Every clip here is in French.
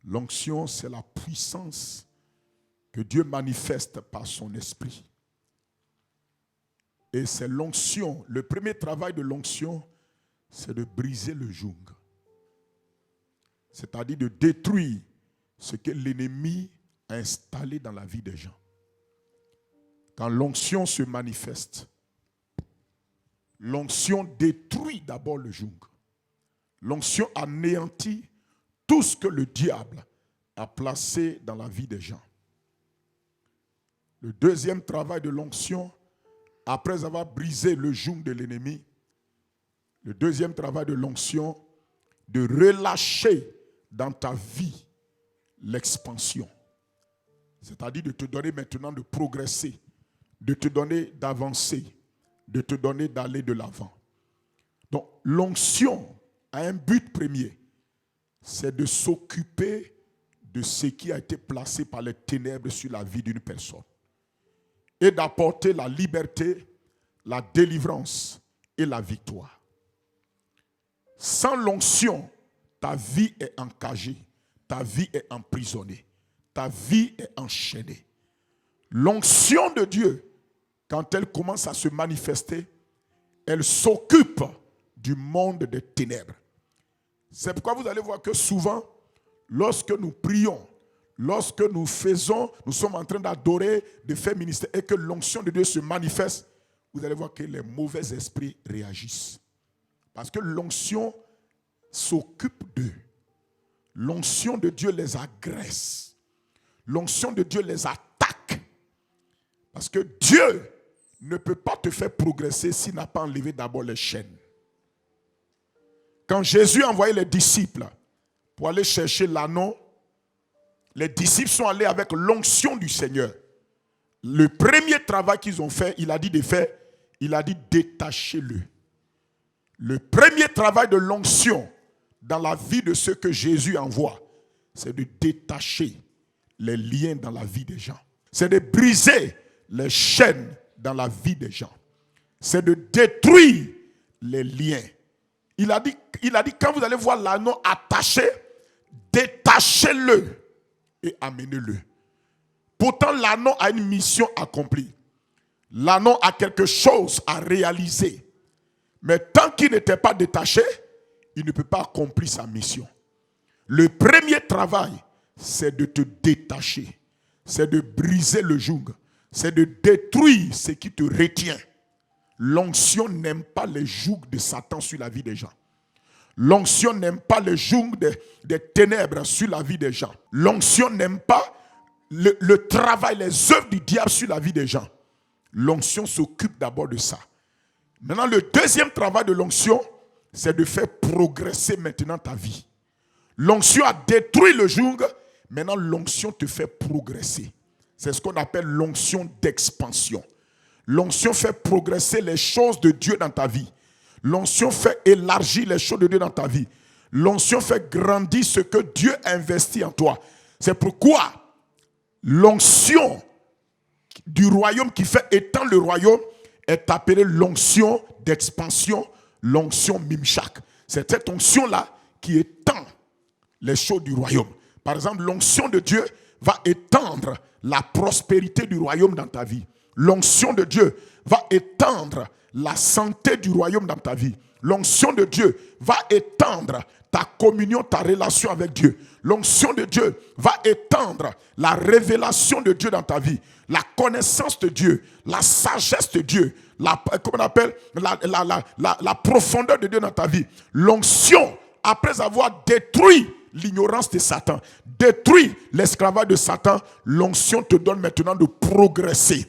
L'onction, c'est la puissance que Dieu manifeste par son esprit. Et c'est l'onction. Le premier travail de l'onction, c'est de briser le joug. C'est-à-dire de détruire ce que l'ennemi a installé dans la vie des gens. Quand l'onction se manifeste, l'onction détruit d'abord le joug. L'onction anéantit tout ce que le diable a placé dans la vie des gens. Le deuxième travail de l'onction, après avoir brisé le joug de l'ennemi, le deuxième travail de l'onction, de relâcher dans ta vie l'expansion. C'est-à-dire de te donner maintenant de progresser, de te donner d'avancer, de te donner d'aller de l'avant. Donc l'onction a un but premier, c'est de s'occuper de ce qui a été placé par les ténèbres sur la vie d'une personne et d'apporter la liberté, la délivrance et la victoire. Sans l'onction, ta vie est encagée, ta vie est emprisonnée, ta vie est enchaînée. L'onction de Dieu, quand elle commence à se manifester, elle s'occupe du monde des ténèbres. C'est pourquoi vous allez voir que souvent, lorsque nous prions, lorsque nous sommes en train d'adorer, de faire ministère, et que l'onction de Dieu se manifeste, vous allez voir que les mauvais esprits réagissent. Parce que l'onction s'occupe d'eux. L'onction de Dieu les agresse. L'onction de Dieu les attaque. Parce que Dieu ne peut pas te faire progresser s'il n'a pas enlevé d'abord les chaînes. Quand Jésus a envoyé les disciples pour aller chercher l'anneau, les disciples sont allés avec l'onction du Seigneur. Le premier travail qu'ils ont fait, il a dit de faire, il a dit détachez-le. Le premier travail de l'onction dans la vie de ceux que Jésus envoie, c'est de détacher les liens dans la vie des gens. C'est de briser les chaînes dans la vie des gens. C'est de détruire les liens. Il a dit, quand vous allez voir l'anneau attaché, détachez-le et amenez-le. Pourtant, l'anneau a une mission accomplie. L'anneau a quelque chose à réaliser. Mais tant qu'il n'était pas détaché, il ne peut pas accomplir sa mission. Le premier travail, c'est de te détacher. C'est de briser le joug. C'est de détruire ce qui te retient. L'onction n'aime pas les jougs de Satan sur la vie des gens. L'onction n'aime pas les jougs des ténèbres sur la vie des gens. L'onction n'aime pas le travail, les œuvres du diable sur la vie des gens. L'onction s'occupe d'abord de ça. Maintenant, le deuxième travail de l'onction, c'est de faire progresser maintenant ta vie. L'onction a détruit le joug, maintenant l'onction te fait progresser. C'est ce qu'on appelle l'onction d'expansion. L'onction fait progresser les choses de Dieu dans ta vie. L'onction fait élargir les choses de Dieu dans ta vie. L'onction fait grandir ce que Dieu a investi en toi. C'est pourquoi l'onction du royaume qui fait étendre le royaume est appelée l'onction d'expansion, l'onction Mimshak. C'est cette onction-là qui étend les choses du royaume. Par exemple, l'onction de Dieu va étendre la prospérité du royaume dans ta vie. L'onction de Dieu va étendre la santé du royaume dans ta vie. L'onction de Dieu va étendre ta communion, ta relation avec Dieu. L'onction de Dieu va étendre la révélation de Dieu dans ta vie. La connaissance de Dieu, la sagesse de Dieu, la profondeur de Dieu dans ta vie. L'onction, après avoir détruit l'ignorance de Satan, détruit l'esclavage de Satan, l'onction te donne maintenant de progresser.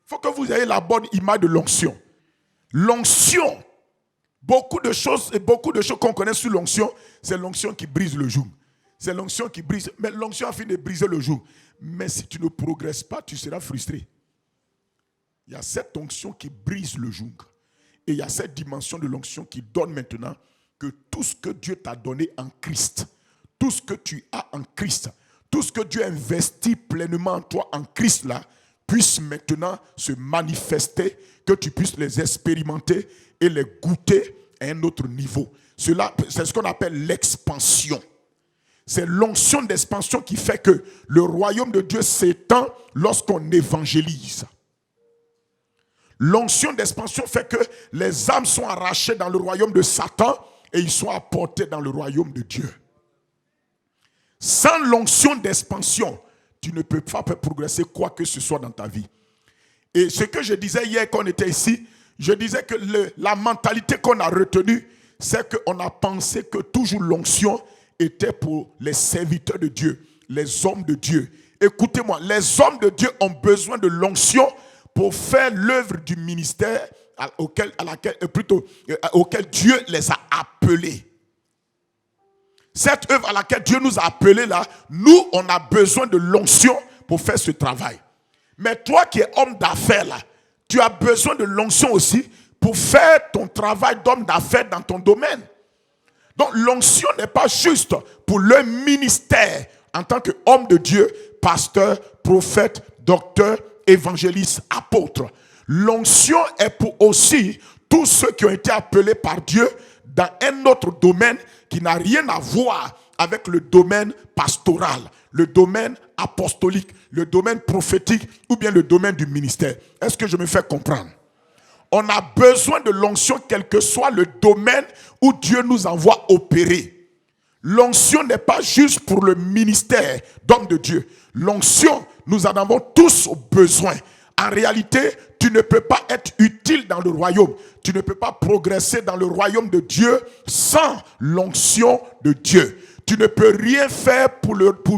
Il faut que vous ayez la bonne image de l'onction. L'onction, beaucoup de choses qu'on connaît sur l'onction, c'est l'onction qui brise le joug. C'est l'onction qui brise, mais l'onction a fini de briser le joug. Mais si tu ne progresses pas, tu seras frustré. Il y a cette onction qui brise le joug. Et il y a cette dimension de l'onction qui donne maintenant que tout ce que Dieu t'a donné en Christ, tout ce que tu as en Christ, tout ce que Dieu a investi pleinement en toi en Christ là, puisse maintenant se manifester, que tu puisses les expérimenter et les goûter à un autre niveau. Cela, c'est ce qu'on appelle l'expansion. C'est l'onction d'expansion qui fait que le royaume de Dieu s'étend lorsqu'on évangélise. L'onction d'expansion fait que les âmes sont arrachées dans le royaume de Satan et ils sont apportés dans le royaume de Dieu. Sans l'onction d'expansion, tu ne peux pas progresser quoi que ce soit dans ta vie. Et ce que je disais hier quand on était ici, je disais que la mentalité qu'on a retenue, c'est qu'on a pensé que toujours l'onction était pour les serviteurs de Dieu, les hommes de Dieu. Écoutez-moi, les hommes de Dieu ont besoin de l'onction pour faire l'œuvre du ministère auquel Dieu les a appelés. Cette œuvre à laquelle Dieu nous a appelés là, nous, on a besoin de l'onction pour faire ce travail. Mais toi qui es homme d'affaires là, tu as besoin de l'onction aussi pour faire ton travail d'homme d'affaires dans ton domaine. Donc l'onction n'est pas juste pour le ministère en tant qu'homme de Dieu, pasteur, prophète, docteur, évangéliste, apôtre. L'onction est pour aussi tous ceux qui ont été appelés par Dieu dans un autre domaine qui n'a rien à voir avec le domaine pastoral, le domaine apostolique, le domaine prophétique ou bien le domaine du ministère. Est-ce que je me fais comprendre? On a besoin de l'onction quel que soit le domaine où Dieu nous envoie opérer. L'onction n'est pas juste pour le ministère d'homme de Dieu. L'onction, nous en avons tous besoin. En réalité, tu ne peux pas être utile dans le royaume. Tu ne peux pas progresser dans le royaume de Dieu sans l'onction de Dieu. Tu ne peux rien faire pour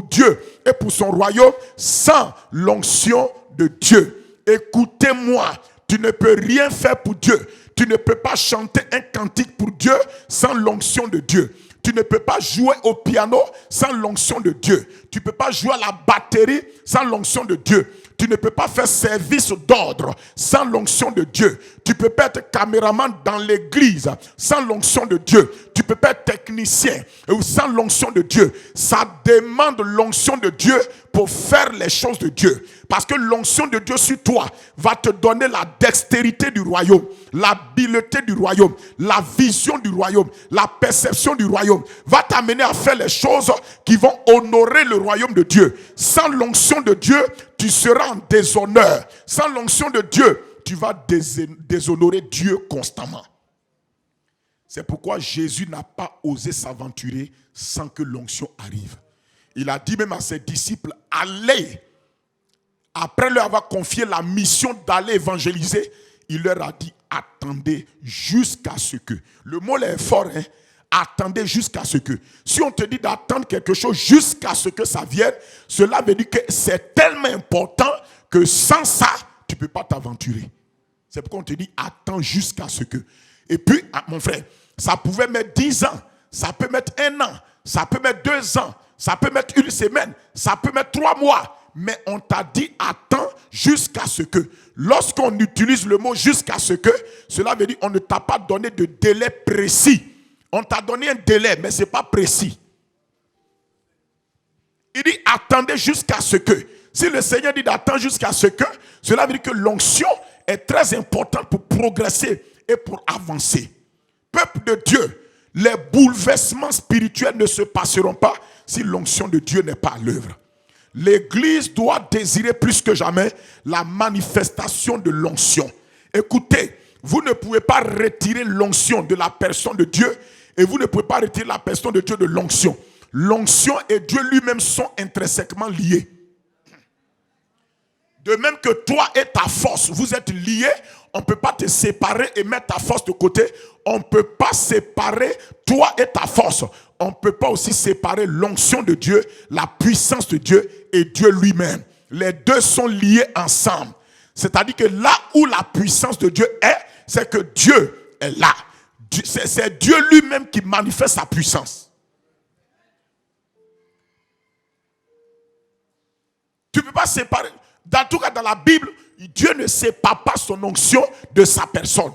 Dieu et pour son royaume sans l'onction de Dieu. Écoutez-moi, tu ne peux rien faire pour Dieu. Tu ne peux pas chanter un cantique pour Dieu sans l'onction de Dieu. Tu ne peux pas jouer au piano sans l'onction de Dieu. Tu ne peux pas jouer à la batterie sans l'onction de Dieu. Tu ne peux pas faire service d'ordre sans l'onction de Dieu. Tu ne peux pas être caméraman dans l'église sans l'onction de Dieu. Tu ne peux pas être technicien sans l'onction de Dieu. Ça demande l'onction de Dieu pour faire les choses de Dieu. Parce que l'onction de Dieu sur toi va te donner la dextérité du royaume, l'habileté du royaume, la vision du royaume, la perception du royaume. Va t'amener à faire les choses qui vont honorer le royaume de Dieu. Sans l'onction de Dieu, tu seras en déshonneur. Sans l'onction de Dieu, tu vas déshonorer Dieu constamment. C'est pourquoi Jésus n'a pas osé s'aventurer sans que l'onction arrive. Il a dit même à ses disciples, allez. Après leur avoir confié la mission d'aller évangéliser, il leur a dit, attendez jusqu'à ce que. Le mot est fort, hein? Attendez jusqu'à ce que. Si on te dit d'attendre quelque chose jusqu'à ce que ça vienne, cela veut dire que c'est tellement important que sans ça, tu ne peux pas t'aventurer. C'est pourquoi on te dit, attends jusqu'à ce que. Et puis, mon frère, ça pouvait mettre 10 ans, ça peut mettre 1 an, ça peut mettre 2 ans, ça peut mettre 1 semaine, ça peut mettre 3 mois. Mais on t'a dit attends jusqu'à ce que. Lorsqu'on utilise le mot jusqu'à ce que, cela veut dire on ne t'a pas donné de délai précis. On t'a donné un délai, mais ce n'est pas précis. Il dit attendez jusqu'à ce que. Si le Seigneur dit d'attendre jusqu'à ce que, cela veut dire que l'onction est très importante pour progresser et pour avancer. Peuple de Dieu, les bouleversements spirituels ne se passeront pas si l'onction de Dieu n'est pas à l'œuvre. L'Église doit désirer plus que jamais la manifestation de l'onction. Écoutez, vous ne pouvez pas retirer l'onction de la personne de Dieu et vous ne pouvez pas retirer la personne de Dieu de l'onction. L'onction et Dieu lui-même sont intrinsèquement liés. De même que toi et ta force, vous êtes liés, on ne peut pas te séparer et mettre ta force de côté. On ne peut pas séparer toi et ta force. On ne peut pas aussi séparer l'onction de Dieu, la puissance de Dieu et Dieu lui-même. Les deux sont liés ensemble. C'est-à-dire que là où la puissance de Dieu est, c'est que Dieu est là. C'est Dieu lui-même qui manifeste sa puissance. Tu ne peux pas séparer. En tout cas, dans la Bible, Dieu ne sépare pas son onction de sa personne.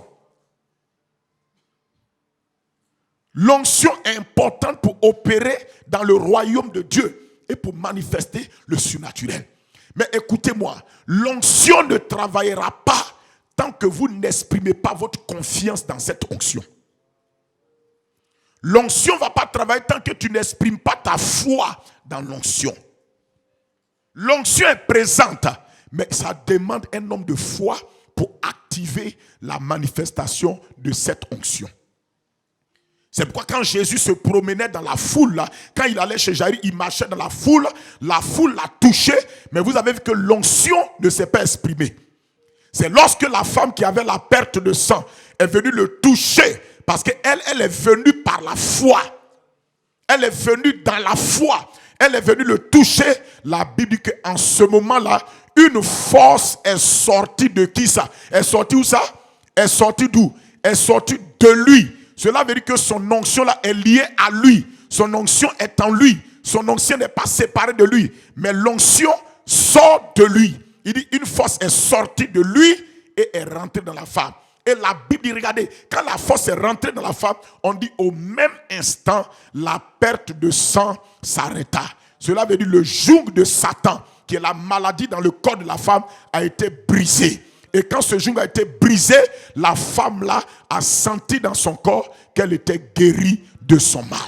L'onction est importante pour opérer dans le royaume de Dieu et pour manifester le surnaturel. Mais écoutez-moi, l'onction ne travaillera pas tant que vous n'exprimez pas votre confiance dans cette onction. L'onction ne va pas travailler tant que tu n'exprimes pas ta foi dans l'onction. L'onction est présente, mais ça demande un homme de foi pour activer la manifestation de cette onction. C'est pourquoi quand Jésus se promenait dans la foule, là, quand il allait chez Jaïr, il marchait dans la foule l'a touché, mais vous avez vu que l'onction ne s'est pas exprimée. C'est lorsque la femme qui avait la perte de sang est venue le toucher, parce qu'elle est venue par la foi. Elle est venue dans la foi. Elle est venue le toucher. La Bible dit qu'en ce moment-là, une force est sortie de qui ça? Elle est sortie où ça? Elle est sortie d'où? Elle est sortie de lui. Cela veut dire que son onction-là est liée à lui. Son onction est en lui. Son onction n'est pas séparée de lui. Mais l'onction sort de lui. Il dit une force est sortie de lui et est rentrée dans la femme. Et la Bible dit, regardez, quand la force est rentrée dans la femme, on dit au même instant, la perte de sang s'arrêta. Cela veut dire le joug de Satan, qui est la maladie dans le corps de la femme, a été brisé. Et quand ce joug a été brisé, la femme là a senti dans son corps qu'elle était guérie de son mal.